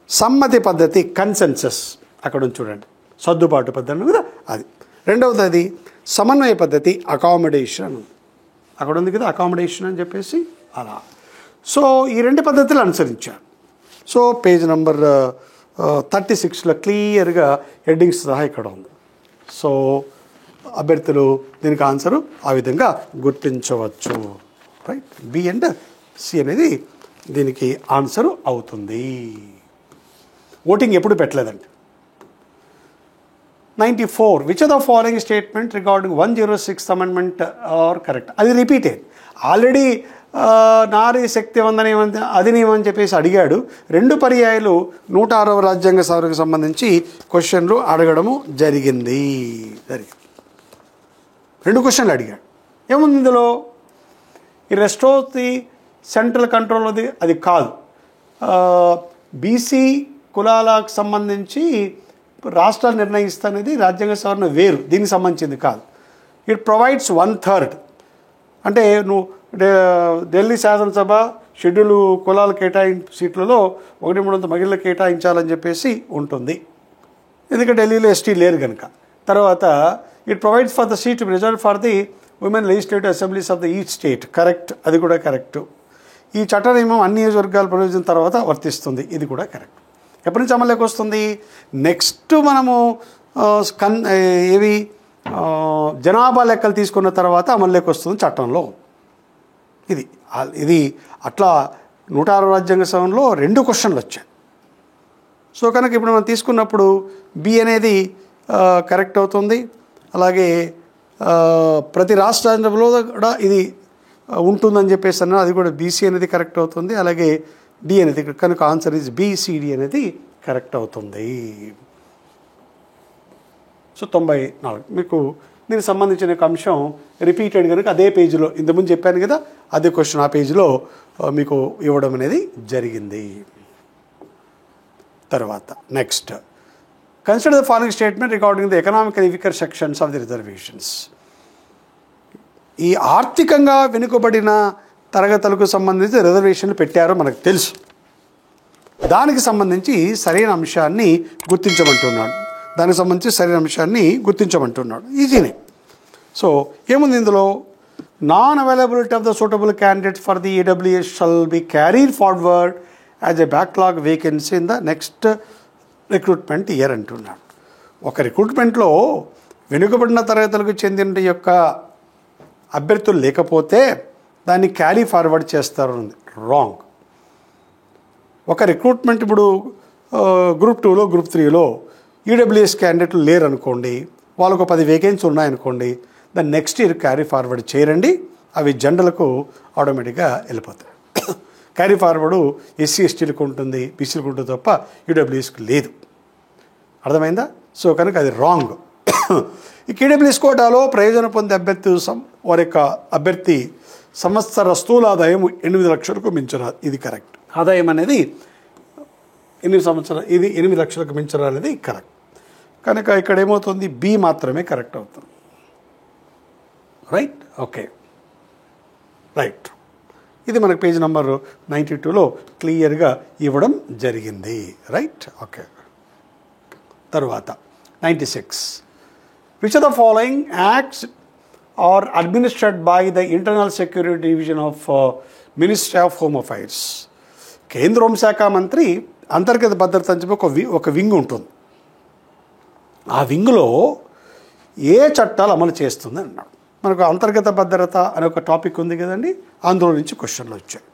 సమ్మతి పద్ధతి కన్సెన్సస్, అక్కడ ఉంది చూడండి, సర్దుబాటు పద్ధతి కదా అది. రెండవది అది సమన్వయ పద్ధతి అకామిడేషన్, అక్కడ ఉంది కదా అకామిడేషన్ అని చెప్పేసి అలా. సో ఈ రెండు పద్ధతులు అనుసరించాను. సో పేజ్ నెంబర్ 36లో క్లియర్గా హెడ్డింగ్స్ సహా ఇక్కడ ఉంది. సో అభ్యర్థులు దీనికి ఆన్సరు ఆ విధంగా గుర్తించవచ్చు. రైట్, బి అండ్ సి అనేది దీనికి ఆన్సరు అవుతుంది. ఓటింగ్ ఎప్పుడు పెట్టలేదండి. 94 which of the following statement regarding 106th amendment are correct. అది రిపీటెడ్ ఆల్రెడీ. నారీ శక్తి వందనేమంటే అధినియమని చెప్పేసి అడిగాడు. 2 పర్యాయాలు 106వ రాజ్యాంగ సవరణకు సంబంధించి క్వశ్చన్లు అడగడము జరిగింది. 2 క్వశ్చన్లు అడిగాడు. ఏముంది ఇందులో, ఈ rest of the central control అది కాదు. బీసీ కులాలకు సంబంధించి రాష్ట్రాలు నిర్ణయిస్తానేది రాజ్యాంగ సవరణ వేరు, దీనికి సంబంధించింది కాదు. ఇట్ ప్రొవైడ్స్ 1/3 అంటే నువ్వు ఢిల్లీ శాసనసభ షెడ్యూల్ కులాల సీట్లలో 1/3 మహిళలు కేటాయించాలని చెప్పేసి ఉంటుంది, ఎందుకంటే ఢిల్లీలో ఎస్టీ లేరు కనుక. తర్వాత it provides for the seat reserve for the women legislative assemblies of the each state. Correct, అది కూడా కరెక్ట్. ఈ చట్ట నియమం అన్ని నియోజకవర్గాలు ప్రవేశించిన తర్వాత వర్తిస్తుంది, ఇది కూడా కరెక్ట్. ఎప్పటి నుంచి అమల్లోకి వస్తుంది, నెక్స్ట్ మనము ఏవి జనాభా లెక్కలు తీసుకున్న తర్వాత అమల్లోకి వస్తుంది చట్టంలో. ఇది అట్లా 106వ రాజ్యాంగ సవరణలో 2 క్వశ్చన్లు వచ్చాయి. సో కనుక ఇప్పుడు మనం తీసుకున్నప్పుడు బి అనేది కరెక్ట్ అవుతుంది. అలాగే ప్రతి రాష్ట్రంలో కూడా ఇది ఉంటుందని చెప్పేసి అన్నా, అది కూడా బీసీ అనేది కరెక్ట్ అవుతుంది. అలాగే డి అనేది కనుక ఆన్సర్ ఇస్ బీసీడి అనేది కరెక్ట్ అవుతుంది. సో 94 మీకు దీనికి సంబంధించిన అంశం రిపీటెడ్ కనుక అదే పేజీలో ఇంతకుముందు చెప్పాను కదా, అదే క్వశ్చన్ ఆ పేజీలో మీకు ఇవ్వడం అనేది జరిగింది. తర్వాత next, consider the following statement regarding the economical weaker sections of the reservations. ఈ ఆర్థికంగా వెనుకబడిన తరగతులకు సంబంధించి రిజర్వేషన్లు పెట్టారో మనకు తెలుసు. దానికి సంబంధించి సరైన అంశాన్ని గుర్తించమంటున్నాడు. ఈజీనే. సో ఏముంది ఇందులో, non availability of the suitable candidate for the EWS shall be carried forward as a backlog vacancy in the next recruitment year అంటున్నాడు. ఒక రిక్రూట్మెంట్లో వెనుకబడిన తరగతులకు చెందిన యొక్క అభ్యర్థులు లేకపోతే దాన్ని క్యారీ ఫార్వర్డ్ చేస్తారు. రాంగ్. ఒక రిక్రూట్మెంట్ ఇప్పుడు గ్రూప్ 2లో గ్రూప్ 3లో ఈడబ్ల్యూఎస్ క్యాండిడేట్లు లేరు అనుకోండి, వాళ్ళకు 10 వేకెన్సీ ఉన్నాయనుకోండి, దాన్ని నెక్స్ట్ ఇయర్ క్యారీ ఫార్వర్డ్ చేయరండి, అవి జనరల్కు ఆటోమేటిక్గా వెళ్ళిపోతాయి. క్యారీ ఫార్వర్డు ఎస్సీ ఎస్టీలకు ఉంటుంది, బీసీలకు ఉంటుంది తప్ప ఈడబ్ల్యూఎస్కి లేదు. అర్థమైందా? సో కనుక అది రాంగ్. ఈ ఈడబ్ల్యూఎస్ కోటాలో ప్రయోజనం పొందే వారి యొక్క అభ్యర్థి సంవత్సర స్థూల ఆదాయం 8 లక్షలకు మించరాదు, ఇది కరెక్ట్. ఆదాయం అనేది 8 సంవత్సరాలు, ఇది 8 లక్షలకు మించరాలేదు, కరెక్ట్. కనుక ఇక్కడ ఏమవుతుంది, బి మాత్రమే కరెక్ట్ అవుతుంది. Right, okay, right. ఇది మనకు పేజ్ నెంబర్ 92లో క్లియర్గా ఇవ్వడం జరిగింది. రైట్, ఓకే. తరువాత 96, which of the following acts are administered by the internal security division of ministry of home affairs. కేంద్ర హోంశాఖ మంత్రి అంతర్గత భద్రత అని చెప్పి ఒక వింగ్ ఉంటుంది. ఆ వింగ్లో ఏ చట్టాలు అమలు చేస్తుంది అన్నాడు. మనకు అంతర్గత భద్రత అనే ఒక టాపిక్ ఉంది కదండి, అందులో నుంచి క్వశ్చన్లు వచ్చాయి.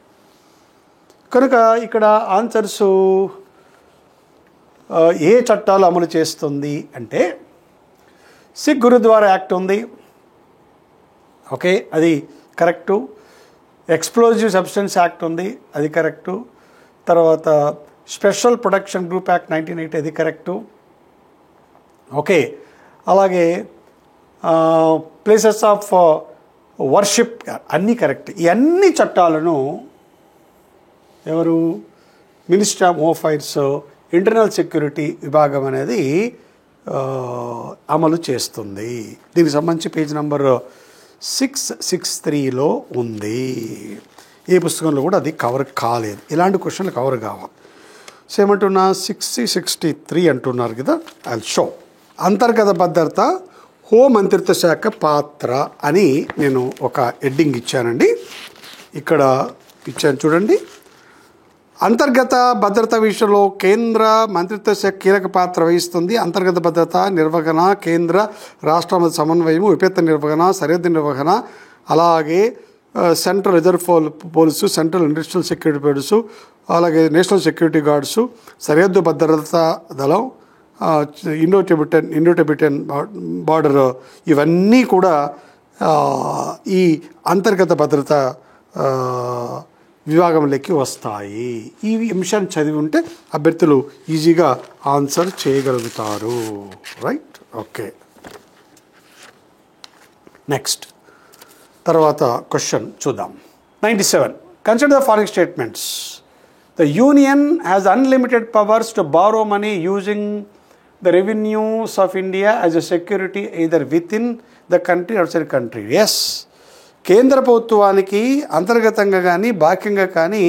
కనుక ఇక్కడ ఆన్సర్సు ఏ చట్టాలు అమలు చేస్తుంది అంటే సిక్ గురుద్వారా యాక్ట్ ఉంది, ఓకే, అది కరెక్టు. ఎక్స్ప్లోజివ్ సబ్స్టెన్స్ యాక్ట్ ఉంది, అది కరెక్టు. తర్వాత స్పెషల్ ప్రొటెక్షన్ గ్రూప్ యాక్ట్ 1980, అది కరెక్టు. ఓకే, అలాగే ప్లేసెస్ ఆఫ్ వర్షిప్ అన్నీ కరెక్ట్. ఈ అన్ని చట్టాలను ఎవరు ministry of home affairs internal security విభాగం అనేది అమలు చేస్తుంది. దీనికి సంబంధించి పేజ్ నెంబర్ 663లో ఉంది. ఏ పుస్తకంలో కూడా అది కవర్ కాలేదు. ఇలాంటి క్వశ్చన్లు కవర్ కావాలి. సో ఏమంటున్నా 63 అంటున్నారు కదా, ఐ షో. అంతర్గత భద్రత హోం మంత్రిత్వ శాఖ పాత్ర అని నేను ఒక హెడ్డింగ్ ఇచ్చానండి. ఇక్కడ ఇచ్చాను చూడండి. అంతర్గత భద్రత విషయంలో కేంద్ర మంత్రిత్వ శాఖ కీలక పాత్ర వహిస్తుంది. అంతర్గత భద్రత నిర్వహణ, కేంద్ర రాష్ట్ర మధ్య సమన్వయం, విపత్తు నిర్వహణ, సరిహద్దు నిర్వహణ, అలాగే central reserve police, central industrial security police, అలాగే నేషనల్ సెక్యూరిటీ గార్డ్సు, సరిహద్దు భద్రతా దళం, ఇండో టిబెటన్ బార్డర్, ఇవన్నీ కూడా ఈ అంతర్గత భద్రత విభాగంలోకి వస్తాయి. ఈ అంశాన్ని చదివి ఉంటే అభ్యర్థులు ఈజీగా ఆన్సర్ చేయగలుగుతారు. Right, okay. నెక్స్ట్ తర్వాత క్వశ్చన్ చూద్దాం. 97. Consider the following statements. The union has unlimited powers to borrow money using the revenues of India as a security either within the country outside country. Yes, కేంద్ర ప్రభుత్వానికి అంతర్గతంగా కానీ బాహ్యంగా కానీ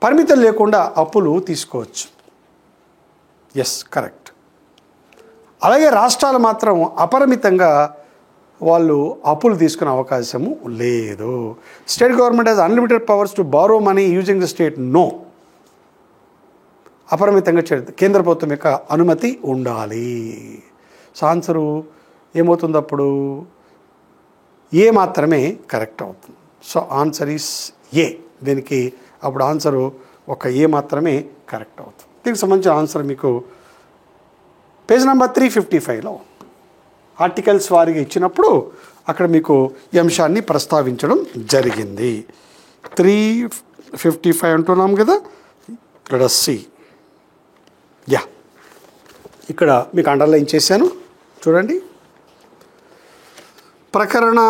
పరిమితం లేకుండా అప్పులు తీసుకోవచ్చు. Yes, correct. అలాగే రాష్ట్రాలు మాత్రం అపరిమితంగా వాళ్ళు అప్పులు తీసుకునే అవకాశము లేదు. State government has unlimited powers to borrow money using the state. No, అపరిమితంగా కేంద్ర ప్రభుత్వం యొక్క అనుమతి ఉండాలి. సో ఆన్సరు ఏమవుతుంది అప్పుడు? ఏ మాత్రమే కరెక్ట్ అవుతుంది. So answer is a. దీనికి అప్పుడు ఆన్సరు ఒక ఏ మాత్రమే కరెక్ట్ అవుతుంది. దీనికి సంబంధించిన ఆన్సర్ మీకు పేజ్ నెంబర్ 355లో ఆర్టికల్స్ వారిగా ఇచ్చినప్పుడు అక్కడ మీకు ఈ అంశాన్ని ప్రస్తావించడం జరిగింది. 355 అంటున్నాం కదా, ఇక్కడ సి. యా, ఇక్కడ మీకు అండర్లైన్ చేశాను చూడండి. ప్రకరణ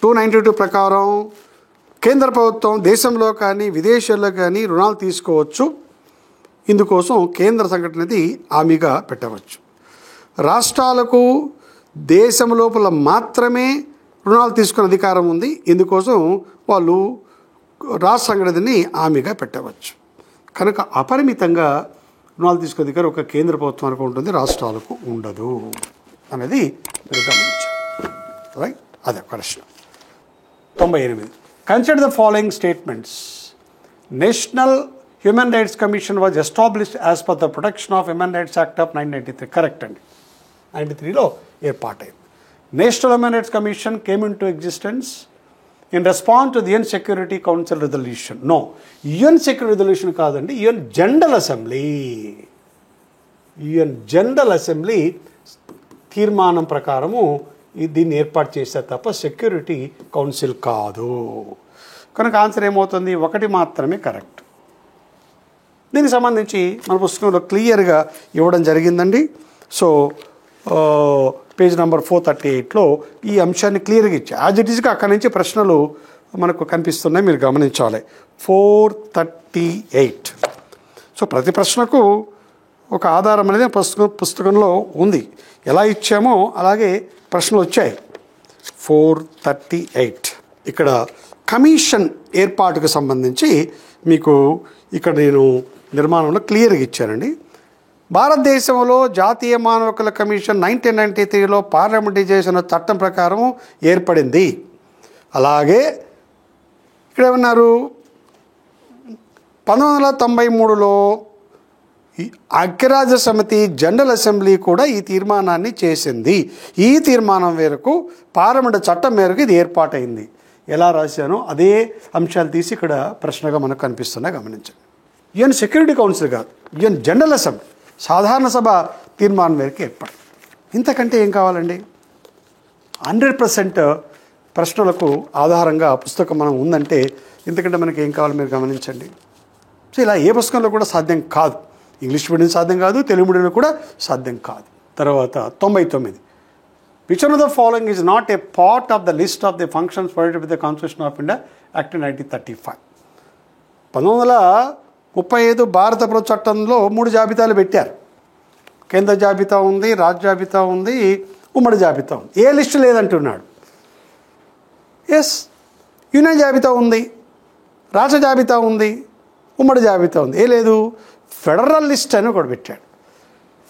292 ప్రకారం కేంద్ర ప్రభుత్వం దేశంలో కానీ విదేశాల్లో కానీ రుణాలు తీసుకోవచ్చు. ఇందుకోసం కేంద్ర సంఘటనది హామీగా పెట్టవచ్చు. రాష్ట్రాలకు దేశం లోపల మాత్రమే రుణాలు తీసుకునే అధికారం ఉంది. ఇందుకోసం వాళ్ళు రాష్ట్ర సంఘటనని హామీగా పెట్టవచ్చు. కనుక అపరిమితంగా రుణాలు తీసుకునే అధికారం ఒక కేంద్ర ప్రభుత్వానికి ఉంటుంది, రాష్ట్రాలకు ఉండదు అనేది మీరు గమనించారు. రైట్, అదే ప్రశ్న. 98. Consider the following statements. National human rights commission was established as per the protection of human rights act of 1993. Correct అండి, 93లో ఏర్పాటైంది. National human rights commission came in to existence in response to the UN security council resolution. No, UN security resolution కాదండి, UN general assembly. UN general assembly తీర్మానం ప్రకారము దీన్ని ఏర్పాటు చేస్తే తప్ప సెక్యూరిటీ కౌన్సిల్ కాదు. కనుక ఆన్సర్ ఏమవుతుంది? ఒకటి మాత్రమే కరెక్ట్. దీనికి సంబంధించి మన పుస్తకంలో క్లియర్గా ఇవ్వడం జరిగిందండి. సో పేజ్ నెంబర్ 438లో ఈ అంశాన్ని క్లియర్గా ఇచ్చాయి. యాజ్ ఇట్ ఈస్గా అక్కడి నుంచి ప్రశ్నలు మనకు కనిపిస్తున్నాయి, మీరు గమనించాలి. 438. సో ప్రతి ప్రశ్నకు ఒక ఆధారం అనేది పుస్తకంలో ఉంది. ఎలా ఇచ్చామో అలాగే ప్రశ్నలు వచ్చాయి. 438 ఇక్కడ కమిషన్ ఏర్పాటుకు సంబంధించి మీకు ఇక్కడ నేను నిర్మాణంలో క్లియర్గా ఇచ్చానండి. భారతదేశంలో జాతీయ మానవ హక్కుల కమిషన్ 1993లో పార్లమెంటైజేషన్ చట్టం ప్రకారం ఏర్పడింది. అలాగే ఇక్కడ ఏమన్నారు, 1993లో ఐక్యరాజ్య సమితి జనరల్ అసెంబ్లీ కూడా ఈ తీర్మానాన్ని చేసింది. ఈ తీర్మానం మేరకు పార్లమెంట్ చట్టం మేరకు ఇది ఏర్పాటైంది. ఎలా రాశానో అదే అంశాలు తీసి ఇక్కడ ప్రశ్నగా మనకు కనిపిస్తున్నాయి, గమనించండి. యుఎన్ సెక్యూరిటీ కౌన్సిల్ కాదు, యుఎన్ జనరల్ అసెంబ్లీ సాధారణ సభ తీర్మానం మేరకు ఏర్పడింది. ఇంతకంటే ఏం కావాలండి? 100% ప్రశ్నలకు ఆధారంగా పుస్తకం మనం ఉందంటే ఎందుకంటే మనకి ఏం కావాలో మీరు గమనించండి. సో ఇలా ఏ పుస్తకంలో కూడా సాధ్యం కాదు. ఇంగ్లీష్ మీడియం సాధ్యం కాదు, తెలుగు మీడియంలో కూడా సాధ్యం కాదు. తర్వాత 99, which one of the following is not a part of the list of the functions provided with the constitution of India act 1935. 1935 భారత ప్రభుత్వ చట్టంలో 3 జాబితాలు పెట్టారు. కేంద్ర జాబితా ఉంది, రాజ్య జాబితా ఉంది, ఉమ్మడి జాబితా ఉంది. ఏ లిస్టు లేదంటున్నాడు. ఎస్, యూనియన్ జాబితా ఉంది, రాష్ట్ర జాబితా ఉంది, ఉమ్మడి జాబితా ఉంది. ఏ లేదు, ఫెడరల్ లిస్ట్ అని ఒకటి పెట్టాడు.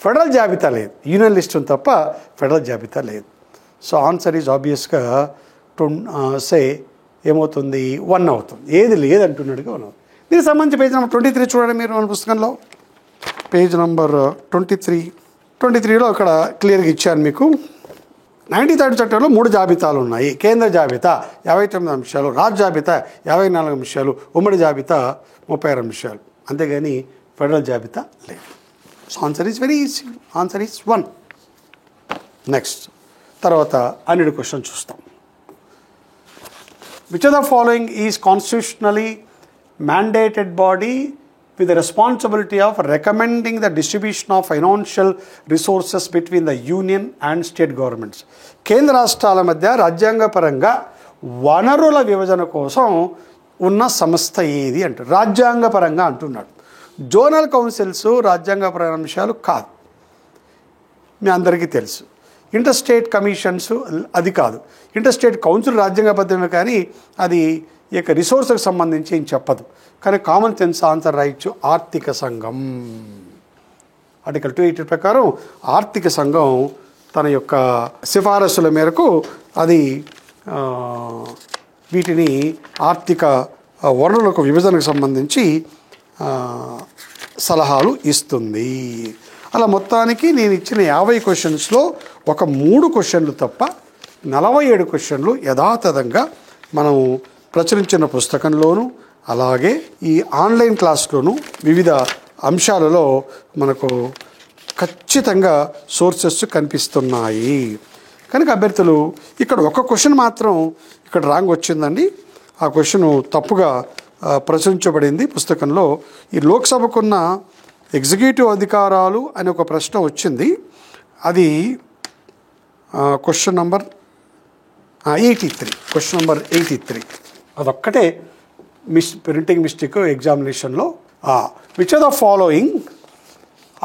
ఫెడరల్ జాబితా లేదు, యూనియన్ లిస్ట్ ఉంది తప్ప ఫెడరల్ జాబితా లేదు. సో ఆన్సర్ ఈజ్ ఆబ్వియస్గా సే ఏమవుతుంది, 1 అవుతుంది. ఏది లేదంటున్నాడుగా 1 అవుతుంది. దీనికి సంబంధించి పేజ్ నెంబర్ 23 చూడండి మీరు మన పుస్తకంలో. పేజ్ నెంబర్ 23లో అక్కడ క్లియర్గా ఇచ్చాను మీకు. 93 చట్టంలో 3 జాబితాలు ఉన్నాయి. కేంద్ర జాబితా 59 అంశాలు, రాజ్య జాబితా 54 అంశాలు, ఉమ్మడి జాబితా 36 అంశాలు. అంతేగాని ఫెడరల్ జాబితా లేదు. So answer is very easy. Answer is 1. Next తర్వాత అన్నిటి క్వశ్చన్ చూస్తాం. Which of the following is constitutionally mandated body with the responsibility of recommending the distribution of financial resources between the union and state governments. కేంద్ర రాష్ట్రాల మధ్య రాజ్యాంగపరంగా వనరుల విభజన కోసం ఉన్న సంస్థ ఏది అంటారు. రాజ్యాంగపరంగా అంటున్నాడు. జోనల్ కౌన్సిల్స్ రాజ్యాంగపరమైన అంశాలు కాదు, మీ అందరికీ తెలుసు. ఇంటర్ స్టేట్ కమిషన్స్ అది కాదు. ఇంటర్ స్టేట్ కౌన్సిల్ రాజ్యాంగబద్ధమే, కానీ అది ఈ యొక్క రిసోర్స్కి సంబంధించి ఏం చెప్పదు. కానీ కామన్ సెన్స్ ఆన్సర్ రాయొచ్చు. ఆర్థిక సంఘం ఆర్టికల్ 280 ప్రకారం ఆర్థిక సంఘం తన యొక్క సిఫారసుల మేరకు అది వీటిని ఆర్థిక వనరులకు విభజనకు సంబంధించి సలహాలు ఇస్తుంది. అలా మొత్తానికి నేను ఇచ్చిన 50 క్వశ్చన్స్లో ఒక 3 క్వశ్చన్లు తప్ప 47 క్వశ్చన్లు యథాతథంగా మనం ప్రచురించిన పుస్తకంలోను అలాగే ఈ ఆన్లైన్ క్లాస్లోను వివిధ అంశాలలో మనకు ఖచ్చితంగా సోర్సెస్ కనిపిస్తున్నాయి. కనుక అభ్యర్థులు ఇక్కడ ఒక క్వశ్చన్ మాత్రం ఇక్కడ రాంగ్ వచ్చిందండి. ఆ క్వశ్చన్ తప్పుగా ప్రచురించబడింది పుస్తకంలో. ఈ లోక్సభకున్న ఎగ్జిక్యూటివ్ అధికారాలు అనే ఒక ప్రశ్న వచ్చింది. అది క్వశ్చన్ నంబర్ 83. క్వశ్చన్ నంబర్ 83 అదొక్కటే ప్రింటింగ్ మిస్టేక్ ఎగ్జామినేషన్లో. Which are the following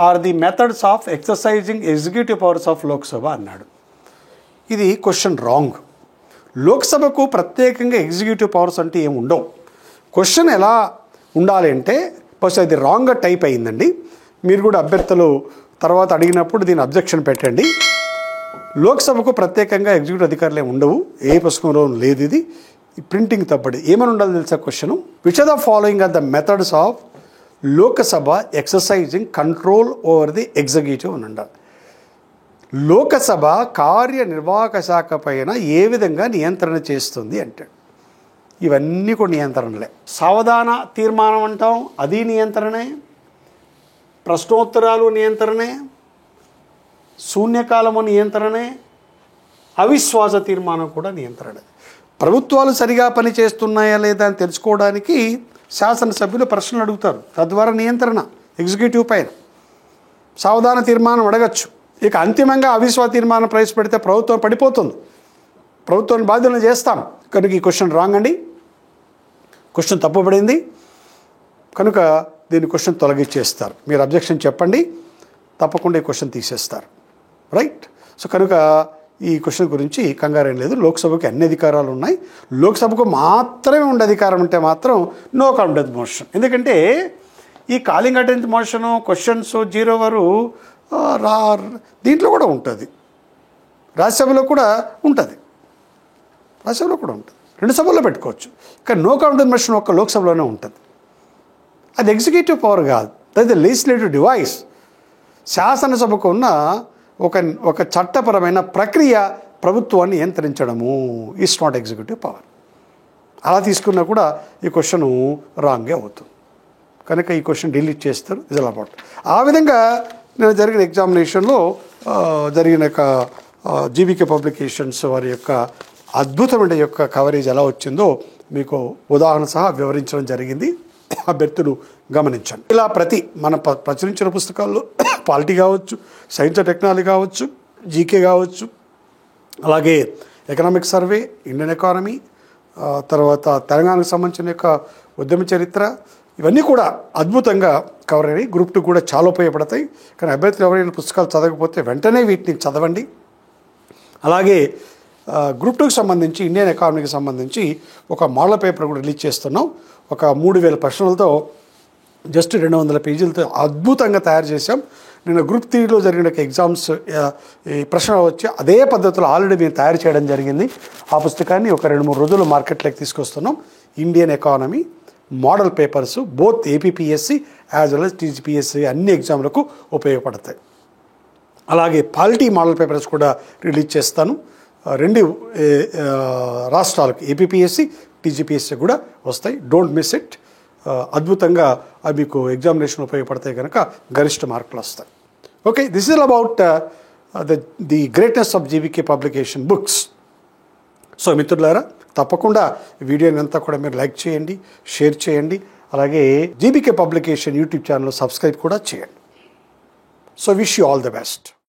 are the methods of exercising executive powers of Lok Sabha అన్నాడు. ఇది క్వశ్చన్ రాంగ్. లోక్సభకు ప్రత్యేకంగా ఎగ్జిక్యూటివ్ పవర్స్ అంటే ఏమి ఉండవు. క్వశ్చన్ ఎలా ఉండాలి అంటే ఫస్ట్ అది రాంగ్గా టైప్ అయిందండి. మీరు కూడా అభ్యర్థులు తర్వాత అడిగినప్పుడు దీని అబ్జెక్షన్ పెట్టండి. లోక్సభకు ప్రత్యేకంగా ఎగ్జిక్యూటివ్ అధికారులు ఏమి ఉండవు, ఏ పుస్తకంలో లేదు. ఇది ప్రింటింగ్ తప్పది. ఏమని ఉండాలి తెలుసా question? Which are the following are the methods of Lok Sabha exercising control over the executive అని ఉండాలి. లోకసభ కార్యనిర్వాహక శాఖ పైన ఏ విధంగా నియంత్రణ చేస్తుంది అంటే ఇవన్నీ కూడా నియంత్రణలే. సావధాన తీర్మానం అంటాం, అది నియంత్రణే. ప్రశ్నోత్తరాలు నియంత్రణే, శూన్యకాలము నియంత్రణే, అవిశ్వాస తీర్మానం కూడా నియంత్రణే. ప్రభుత్వాలు సరిగా పనిచేస్తున్నాయా లేదా అని తెలుసుకోవడానికి శాసనసభ్యులు ప్రశ్నలు అడుగుతారు. తద్వారా నియంత్రణ ఎగ్జిక్యూటివ్ పైన. సావధాన తీర్మానం అడగచ్చు. ఇక అంతిమంగా అవిశ్వాస తీర్మానం ప్రవేశపెడితే ప్రభుత్వం పడిపోతుంది, ప్రభుత్వాన్ని బాధ్యులను చేస్తాం. కనుక ఈ క్వశ్చన్ రాంగ్ అండి. క్వశ్చన్ తప్పుపడింది కనుక దీని క్వశ్చన్ తొలగించేస్తారు. మీరు అబ్జెక్షన్ చెప్పండి, తప్పకుండా ఈ క్వశ్చన్ తీసేస్తారు. రైట్. సో కనుక ఈ క్వశ్చన్ గురించి కంగారేం లేదు. లోక్సభకి అన్ని అధికారాలు ఉన్నాయి. లోక్సభకు మాత్రమే ఉండే అధికారం ఉంటే మాత్రం నో కాన్ఫిడెన్స్ మోషన్. ఎందుకంటే ఈ కాలింగ్ అటెండెన్స్ మోషను, క్వశ్చన్స్ 0 వరకు దీంట్లో కూడా ఉంటుంది, రాజ్యసభలో కూడా ఉంటుంది, రాజ్యసభలో కూడా ఉంటుంది. 2 సభల్లో పెట్టుకోవచ్చు. కానీ నో కాన్ఫిడెన్స్ మోషన్ ఒక్క లోక్సభలోనే ఉంటుంది. అది ఎగ్జిక్యూటివ్ పవర్ కాదు, అది లెజిస్లేటివ్ డివైస్. శాసనసభకు ఉన్న ఒక చట్టపరమైన ప్రక్రియ ప్రభుత్వాన్ని నియంత్రించడము. Is not executive power. అలా తీసుకున్నా కూడా ఈ క్వశ్చన్ రాంగే అవుతుంది. కనుక ఈ క్వశ్చన్ డిలీట్ చేస్తారు. Is all about. ఆ విధంగా నేను జరిగిన ఎగ్జామినేషన్లో జరిగిన జీవికే పబ్లికేషన్స్ వారి యొక్క అద్భుతమైన యొక్క కవరేజ్ ఎలా వచ్చిందో మీకు ఉదాహరణ సహా వివరించడం జరిగింది. అభ్యర్థులు గమనించండి. ఇలా మన ప్రచురించిన పుస్తకాల్లో పాలిటీ కావచ్చు, సైన్స్ అండ్ టెక్నాలజీ కావచ్చు, జీకే కావచ్చు, అలాగే ఎకనామిక్ సర్వే, ఇండియన్ ఎకానమీ, తర్వాత తెలంగాణకు సంబంధించిన యొక్క ఉద్యమ చరిత్ర, ఇవన్నీ కూడా అద్భుతంగా కవర్ అయినాయి. గ్రూప్ 2 కూడా చాలా ఉపయోగపడతాయి. కానీ అభ్యర్థులు ఎవరైనా పుస్తకాలు చదవకపోతే వెంటనే వీటిని చదవండి. అలాగే గ్రూప్ 2కి సంబంధించి, ఇండియన్ ఎకానమీకి సంబంధించి ఒక మోడల్ పేపర్ కూడా రిలీజ్ చేస్తున్నాం. ఒక 3000 ప్రశ్నలతో జస్ట్ 200 పేజీలతో అద్భుతంగా తయారు చేశాం. నేను గ్రూప్ 3లో జరిగిన ఎగ్జామ్స్ ఈ ప్రశ్న వచ్చి అదే పద్ధతిలో ఆల్రెడీ మేము తయారు చేయడం జరిగింది. ఆ పుస్తకాన్ని ఒక 2-3 రోజులు మార్కెట్లోకి తీసుకొస్తున్నాం. Indian economy model papers both APPSC as well as TGPSC అన్ని ఎగ్జామ్లకు ఉపయోగపడతాయి. అలాగే పాలిటీ మోడల్ పేపర్స్ కూడా రిలీజ్ చేస్తాను. 2 రాష్ట్రాలకు ఏపీపీఎస్సీ, టీజీపీఎస్సీ కూడా వస్తాయి. Don't miss it. అద్భుతంగా అవి మీకు ఎగ్జామినేషన్ ఉపయోగపడతాయి కనుక గరిష్ట మార్కులు వస్తాయి. Okay, this is about the greatest of GVK publication books. So మిత్రులారా, తప్పకుండా ఈ వీడియోని అంతా కూడా మీరు లైక్ చేయండి, షేర్ చేయండి. అలాగే GBK publication YouTube channel subscribe కూడా చేయండి. So wish you all the best.